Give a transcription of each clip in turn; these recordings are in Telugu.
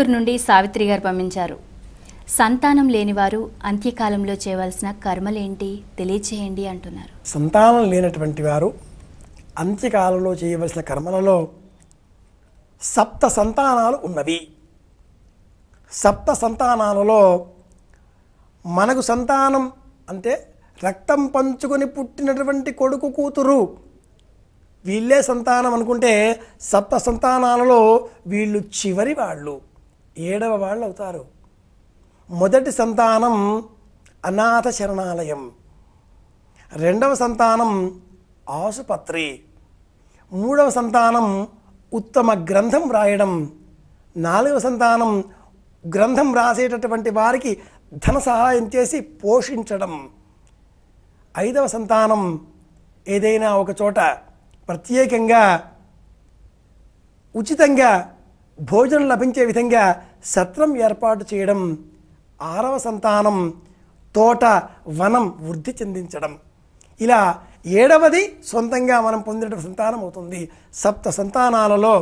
గుంటూరు నుండి సావిత్రి గారు పంపించారు. సంతానం లేనివారు అంత్యకాలంలో చేయవలసిన కర్మలేంటి తెలియచేయండి అంటున్నారు. సంతానం లేనటువంటి వారు అంత్యకాలంలో చేయవలసిన కర్మలలో సప్త సంతానాలు ఉన్నవి. సప్త సంతానాలలో మనకు సంతానం అంటే రక్తం పంచుకొని పుట్టినటువంటి కొడుకు కూతురు వీళ్ళే సంతానం అనుకుంటే సప్త సంతానాలలో వీళ్ళు చివరి వాళ్ళు, 7వ వాళ్ళు అవుతారు. మొదటి సంతానం అనాథ శరణాలయం, 2వ సంతానం ఆసుపత్రి, 3వ సంతానం ఉత్తమ గ్రంథం రాయడం, 4వ సంతానం గ్రంథం రాసేటటువంటి వారికి ధన సహాయం చేసి పోషించడం, 5వ సంతానం ఏదైనా ఒక చోట ప్రత్యేకంగా ఉచితంగా భోజనం లభించే విధంగా సత్రం ఏర్పాటు చేయడం, 6వ సంతానం తోట వనం వృద్ధి చెందించడం. ఇలా 7వది సొంతంగా మనం పొందిన సంతానం అవుతుంది. సప్త సంతానాలలో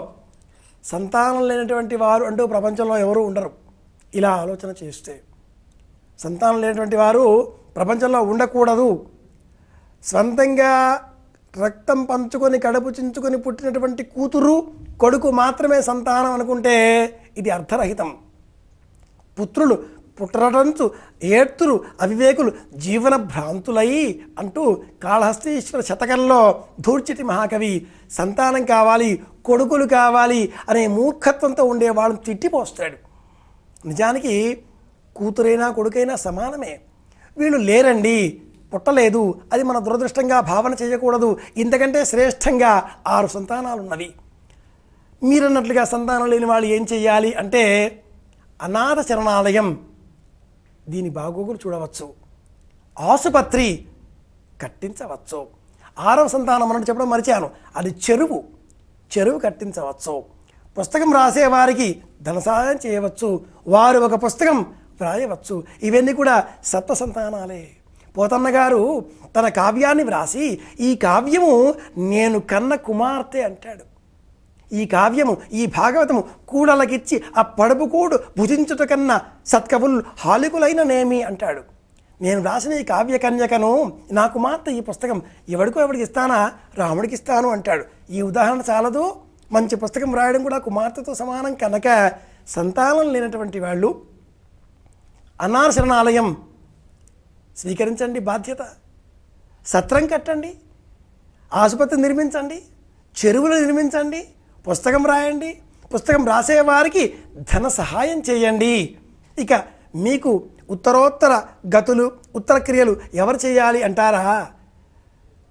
సంతానం లేనటువంటి వారు అంటూ ప్రపంచంలో ఎవరూ ఉండరు. ఇలా ఆలోచన చేస్తే సంతానం లేనటువంటి వారు ప్రపంచంలో ఉండకూడదు. స్వంతంగా రక్తం పంచుకొని కడుపు చించుకొని పుట్టినటువంటి కూతురు కొడుకు మాత్రమే సంతానం అనుకుంటే ఇది అర్థరహితం. పుత్రులు పుట్టరటంచు ఏర్తులు అవివేకులు జీవన భ్రాంతులై అంటూ కాళహస్తీశ్వర శతకంలో ధూర్చిటి మహాకవి సంతానం కావాలి, కొడుకులు కావాలి అనే మూర్ఖత్వంతో ఉండే వాళ్ళని తిట్టిపోస్తాడు. నిజానికి కూతురైనా కొడుకైనా సమానమే. వీళ్ళు లేరండి, పుట్టలేదు, అది మన దురదృష్టంగా భావన చేయకూడదు. ఇంతకంటే శ్రేష్టంగా 6 సంతానాలు ఉన్నవి. మీరన్నట్లుగా సంతానం లేని వాళ్ళు ఏం చెయ్యాలి అంటే అనాథ శరణాలయం, దీని బాగోగులు చూడవచ్చు, ఆసుపత్రి కట్టించవచ్చు. 6వ సంతానం అన్నట్టు చెప్పడం మరిచాను, అది చెరువు కట్టించవచ్చు. పుస్తకం రాసేవారికి ధన సహాయం చేయవచ్చు, వారు ఒక పుస్తకం వ్రాయవచ్చు. ఇవన్నీ కూడా సప్త సంతానాలే. పోతన్న గారు తన కావ్యాన్ని వ్రాసి ఈ కావ్యము నేను కన్న కుమార్తె అంటాడు. ఈ కావ్యము ఈ భాగవతము కూడలకిచ్చి ఆ పడుపు కూడు భుజించుట కన్నా సత్కవులు హాలికులైన నేమి అంటాడు. నేను రాసిన ఈ కావ్య కన్యకను నా కుమార్తె, ఈ పుస్తకం ఎవడికి ఇస్తానా, రాముడికి ఇస్తాను అంటాడు. ఈ ఉదాహరణ చాలదు, మంచి పుస్తకం రాయడం కూడా కుమార్తెతో సమానం. కనుక సంతానం లేనటువంటి వాళ్ళు అనాథ శరణాలయం స్వీకరించండి, బాధ్యత. సత్రం కట్టండి, ఆసుపత్రి నిర్మించండి, చెరువులు నిర్మించండి, పుస్తకం రాయండి, పుస్తకం రాసేవారికి ధన సహాయం చేయండి. ఇక మీకు ఉత్తరోత్తర గతులు ఉత్తర క్రియలు ఎవరు చేయాలి అంటారా?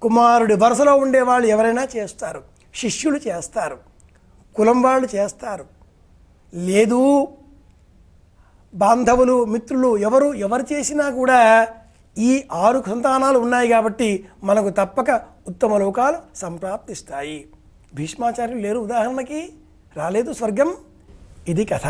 కుమారుడి వరుసలో ఉండేవాళ్ళు ఎవరైనా చేస్తారు, శిష్యులు చేస్తారు, కులం వాళ్ళు చేస్తారు. లేదు బాంధవులు మిత్రులు ఎవరు చేసినా కూడా ఈ 6 సంతానాలు ఉన్నాయి కాబట్టి మనకు తప్పక ఉత్తమ లోకాలు సంప్రాప్తిస్తాయి. భీష్మాచార్యులు లేరు ఉదాహరణకి, రాలేదు స్వర్గం. ఇది కథ.